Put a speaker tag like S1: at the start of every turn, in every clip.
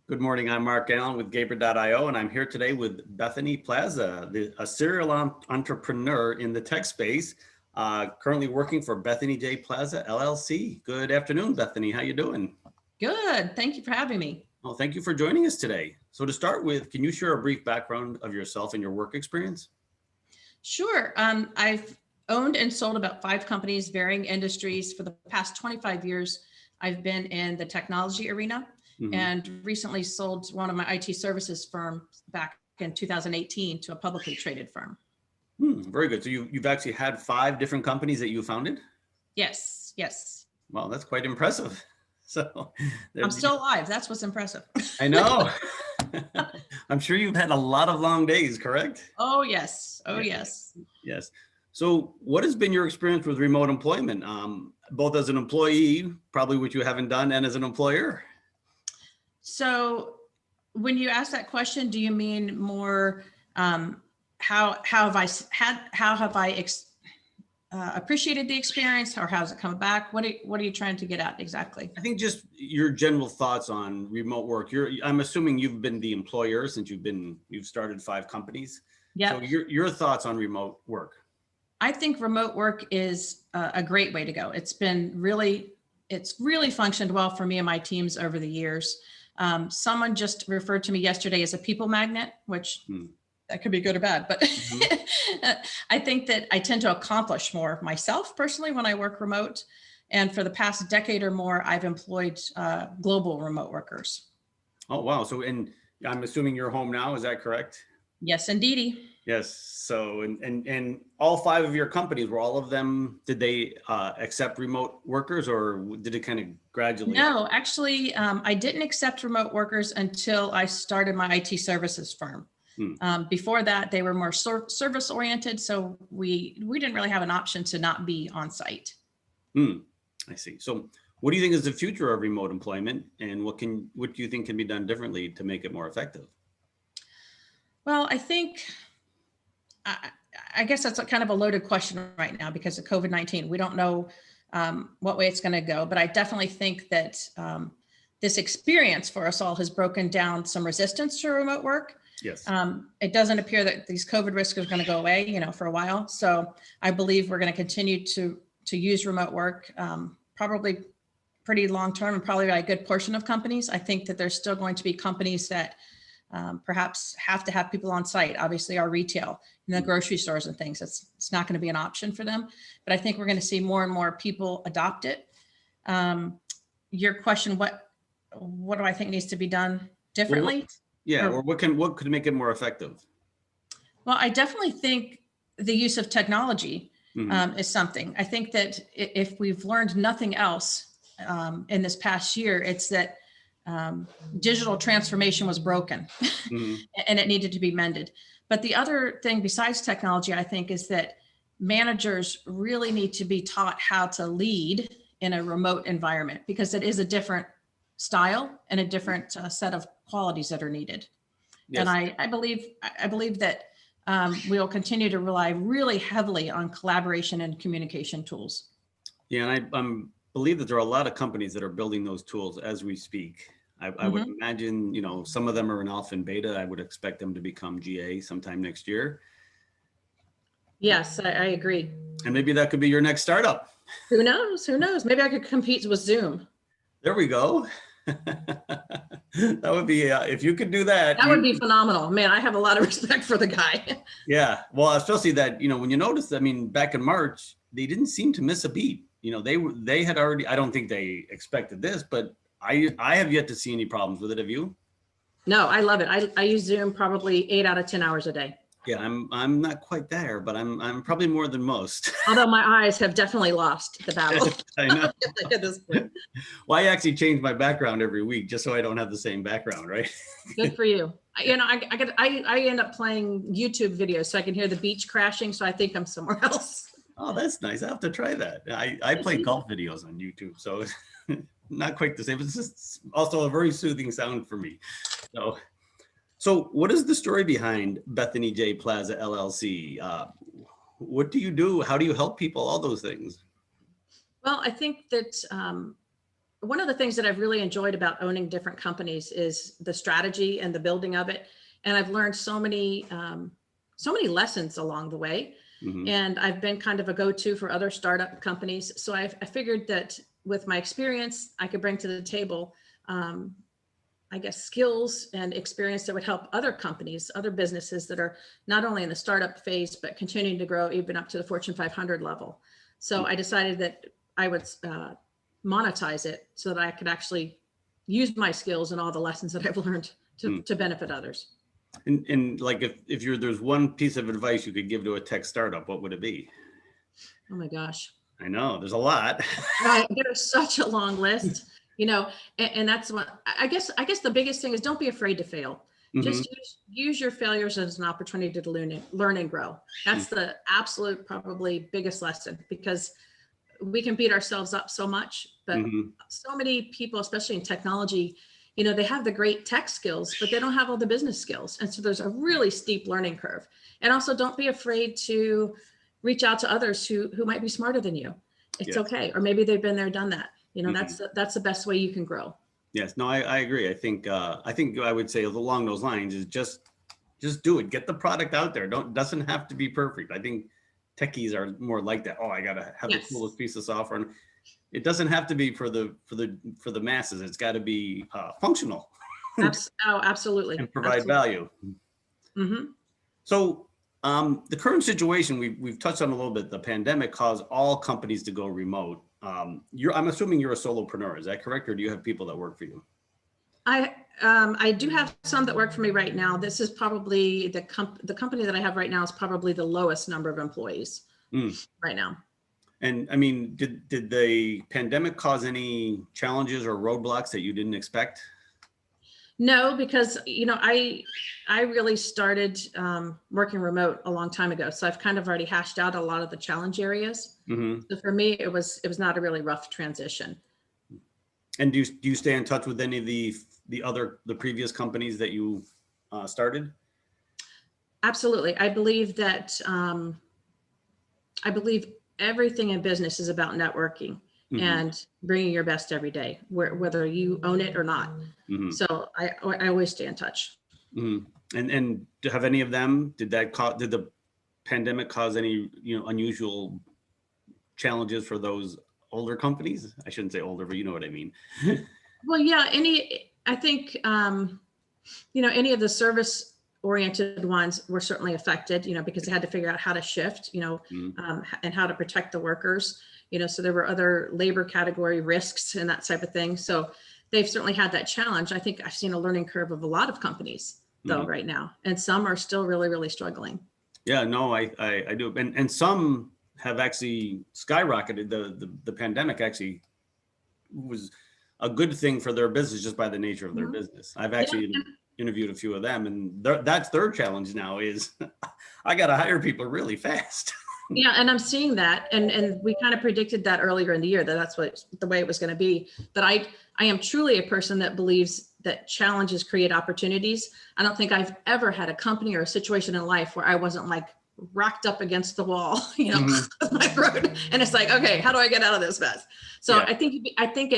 S1: Good morning. I'm Mark Allen with Gaber.io, and I'm here today with Bethany Plaza, a serial entrepreneur in the tech space, currently working for Bethany J. Plaza, LLC. Good afternoon, Bethany. How you doing?
S2: Good. Thank you for having me.
S1: Well, thank you for joining us today. So to start with, can you share a brief background of yourself and your work experience?
S2: Sure. I've owned and sold about 5 companies, varying industries. For the past 25 years, I've been in the technology arena and recently sold one of my IT services firm back in 2018 to a publicly traded firm.
S1: Very good. So you've actually had 5 different companies that you founded?
S2: Yes. Yes.
S1: Well, that's quite impressive. So
S2: I'm still alive. That's what's impressive.
S1: I know. I'm sure you've had a lot of long days, correct?
S2: Oh, yes. Oh, yes.
S1: Yes. So what has been your experience with remote employment, both as an employee, probably what you haven't done, and as an employer?
S2: So when you ask that question, do you mean more how have I appreciated the experience, or how's it come back? What are you trying to get at exactly?
S1: I think just your general thoughts on remote work. I'm assuming you've been the employer since you've started 5 companies.
S2: Yeah.
S1: So your thoughts on remote work.
S2: I think remote work is a great way to go. It's really functioned well for me and my teams over the years. Someone just referred to me yesterday as a people magnet, which that could be good or bad, but I think that I tend to accomplish more myself personally when I work remote. And for the past decade or more, I've employed global remote workers.
S1: Oh, wow. So, and I'm assuming you're home now, is that correct?
S2: Yes, indeedy.
S1: Yes. So, and all 5 of your companies, were all of them, did they accept remote workers, or did it kind of gradually?
S2: No, actually, I didn't accept remote workers until I started my IT services firm. Before that, they were more service oriented. So we didn't really have an option to not be on site.
S1: I see. So what do you think is the future of remote employment, and what do you think can be done differently to make it more effective?
S2: Well, I guess that's kind of a loaded question right now because of COVID-19. We don't know what way it's going to go, but I definitely think that this experience for us all has broken down some resistance to remote work.
S1: Yes.
S2: It doesn't appear that these COVID risks are going to go away, for a while. So I believe we're going to continue to use remote work, probably pretty long term, and probably by a good portion of companies. I think that there's still going to be companies that perhaps have to have people on site. Obviously, our retail, the grocery stores and things, it's not going to be an option for them. But I think we're going to see more and more people adopt it. Your question, what do I think needs to be done differently?
S1: Or what could make it more effective?
S2: Well, I definitely think the use of technology is something. I think that if we've learned nothing else in this past year, it's that digital transformation was broken and it needed to be mended. But the other thing besides technology, I think, is that managers really need to be taught how to lead in a remote environment, because it is a different style and a different set of qualities that are needed. Yes. And I believe that we'll continue to rely really heavily on collaboration and communication tools.
S1: Yeah, and I believe that there are a lot of companies that are building those tools as we speak. I would imagine, some of them are in alpha and beta. I would expect them to become GA sometime next year.
S2: Yes, I agree.
S1: And maybe that could be your next startup.
S2: Who knows? Who knows? Maybe I could compete with Zoom.
S1: There we go. That would be, if you could do that.
S2: That would be phenomenal. Man, I have a lot of respect for the guy.
S1: Yeah. Well, especially that, when you notice, back in March, they didn't seem to miss a beat. They had already, I don't think they expected this, but I have yet to see any problems with it. Have you?
S2: No, I love it. I use Zoom probably 8 out of 10 hours a day.
S1: Yeah, I'm not quite there, but I'm probably more than most.
S2: Although my eyes have definitely lost the battle.
S1: I know.
S2: At this point.
S1: Well, I actually change my background every week just so I don't have the same background, right?
S2: Good for you. I end up playing YouTube videos so I can hear the beach crashing. So I think I'm somewhere else.
S1: Oh, that's nice. I have to try that. I play golf videos on YouTube, so it's not quite the same. It's just also a very soothing sound for me. So what is the story behind Bethany J. Plaza, LLC? What do you do? How do you help people? All those things.
S2: Well, I think that one of the things that I've really enjoyed about owning different companies is the strategy and the building of it. And I've learned so many lessons along the way.
S1: Mhm.
S2: And I've been kind of a go-to for other startup companies. So I figured that with my experience, I could bring to the table, I guess, skills and experience that would help other companies, other businesses that are not only in the startup phase, but continuing to grow even up to the Fortune 500 level. So I decided that I would monetize it so that I could actually use my skills and all the lessons that I've learned to benefit others.
S1: And like if there's one piece of advice you could give to a tech startup, what would it be?
S2: Oh my gosh.
S1: I know there's a lot.
S2: Right. There's such a long list, and that's what I guess the biggest thing is don't be afraid to fail.
S1: Mhm.
S2: Just use your failures as an opportunity to learn and grow. That's the absolute probably biggest lesson, because we can beat ourselves up so much, but
S1: Mhm.
S2: so many people, especially in technology, they have the great tech skills, but they don't have all the business skills. And so there's a really steep learning curve. And also don't be afraid to reach out to others who might be smarter than you. It's
S1: Yes.
S2: okay. Or maybe they've been there, done that.
S1: Mhm.
S2: That's the best way you can grow.
S1: Yes, no, I agree. I think I would say along those lines is just do it. Get the product out there. Doesn't have to be perfect. I think techies are more like that. Oh, I gotta have the
S2: Yes.
S1: coolest piece of software. And it doesn't have to be for the masses. It's got to be functional
S2: Absolutely.
S1: and provide value.
S2: Mm-hmm.
S1: So the current situation we've touched on a little bit. The pandemic caused all companies to go remote. I'm assuming you're a solopreneur. Is that correct, or do you have people that work for you?
S2: I do have some that work for me right now. This is probably the company that I have right now is probably the lowest number of employees right now.
S1: And I mean, did the pandemic cause any challenges or roadblocks that you didn't expect?
S2: No, because I really started working remote a long time ago, so I've kind of already hashed out a lot of the challenge areas.
S1: Mm-hmm.
S2: So for me, it was not a really rough transition.
S1: And do you stay in touch with any of the previous companies that you started?
S2: Absolutely, I believe that everything in business is about networking and bringing your best every day, whether you own it or not.
S1: Mm-hmm.
S2: So I always stay in touch.
S1: Mm-hmm. And have any of them, did the pandemic cause any unusual challenges for those older companies? I shouldn't say older, but you know what I mean.
S2: Well, yeah, I think any of the service oriented ones were certainly affected, because they had to figure out how to shift, and how to protect the workers, so there were other labor category risks and that type of thing. So they've certainly had that challenge. I think I've seen a learning curve of a lot of companies though right now, and some are still really, really struggling.
S1: Yeah, no, I do. And some have actually skyrocketed. The pandemic actually was a good thing for their business just by the nature of their business. I've actually interviewed a few of them, and that's their challenge now is I got to hire people really fast.
S2: Yeah, and I'm seeing that, and we kind of predicted that earlier in the year that's the way it was going to be. But I am truly a person that believes that challenges create opportunities. I don't think I've ever had a company or a situation in life where I wasn't like racked up against the wall, my throat, and it's like, okay, how do I get out of this mess? So yeah. I think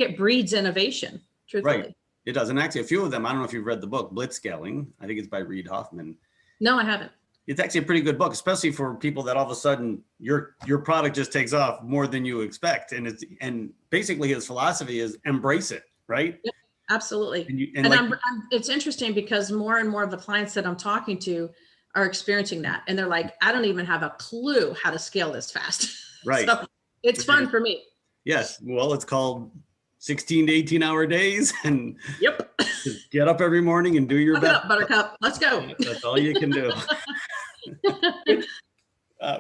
S2: it breeds innovation. Truthfully.
S1: Right, it does. And actually, a few of them. I don't know if you've read the book Blitzscaling. I think it's by Reid Hoffman.
S2: No, I haven't.
S1: It's actually a pretty good book, especially for people that all of a sudden your product just takes off more than you expect. And basically his philosophy is embrace it, right?
S2: Yep, absolutely.
S1: And
S2: it's interesting because more and more of the clients that I'm talking to are experiencing that. And they're like, I don't even have a clue how to scale this fast.
S1: Right.
S2: So it's fun for me.
S1: Yes. Well, it's called 16 to 18 hour days, and
S2: yep.
S1: Just get up every morning and do your
S2: Look
S1: best.
S2: Up, Buttercup. Let's go.
S1: That's all you can do.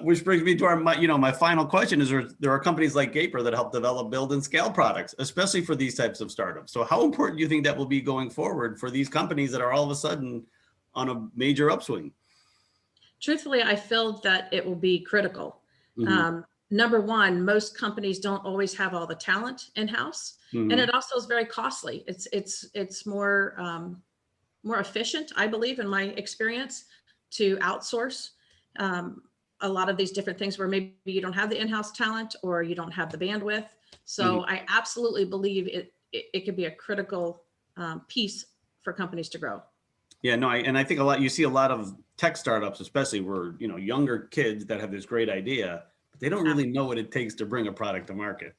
S1: Which brings me to my final question is there are companies like Gaper that help develop, build, and scale products, especially for these types of startups. So how important do you think that will be going forward for these companies that are all of a sudden on a major upswing?
S2: Truthfully, I feel that it will be critical. Mm-hmm. Number one, most companies don't always have all the talent in-house, mm-hmm. and it also is very costly. It's more efficient, I believe, in my experience, to outsource a lot of these different things where maybe you don't have the in-house talent or you don't have the bandwidth So I absolutely believe it could be a critical piece for companies to grow.
S1: Yeah, no, and I think you see a lot of tech startups, especially where, younger kids that have this great idea, but they don't really know what it takes to bring a product to market.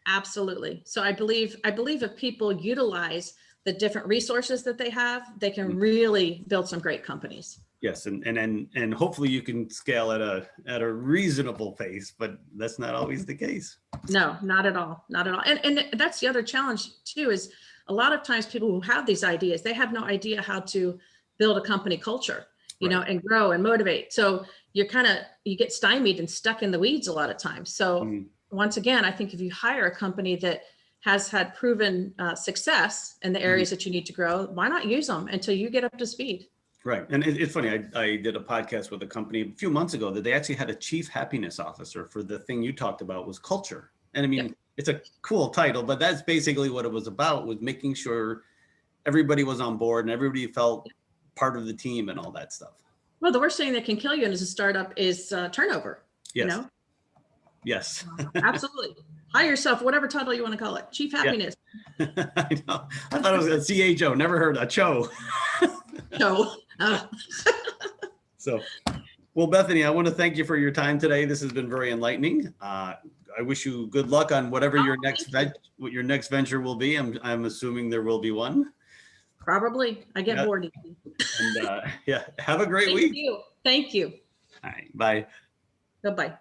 S2: Absolutely. So I believe if people utilize the different resources that they have, they can really build some great companies.
S1: Yes, and hopefully you can scale at a reasonable pace, but that's not always the case.
S2: No, not at all. Not at all. And that's the other challenge too, is a lot of times people who have these ideas, they have no idea how to build a company culture, and grow and motivate. So you get stymied and stuck in the weeds a lot of times. So once again, I think if you hire a company that has had proven success in the areas that you need to grow, why not use them until you get up to speed?
S1: Right. And it's funny, I did a podcast with a company a few months ago that they actually had a chief happiness officer for the thing you talked about was culture. And I mean, It's a cool title, but that's basically what it was about, was making sure everybody was on board and everybody felt part of the team and all that stuff.
S2: Well, the worst thing that can kill you as a startup is turnover.
S1: Yes. Yes.
S2: Absolutely. Hire yourself, whatever title you want to call it. Chief happiness.
S1: I know. I thought it was a CHO. Never heard a CHO.
S2: No.
S1: So, well, Bethany, I want to thank you for your time today. This has been very enlightening. I wish you good luck on whatever your next venture will be. I'm assuming there will be one.
S2: Probably. I get bored.
S1: And have a great week.
S2: Thank you.
S1: All right. Bye.
S2: Bye-bye.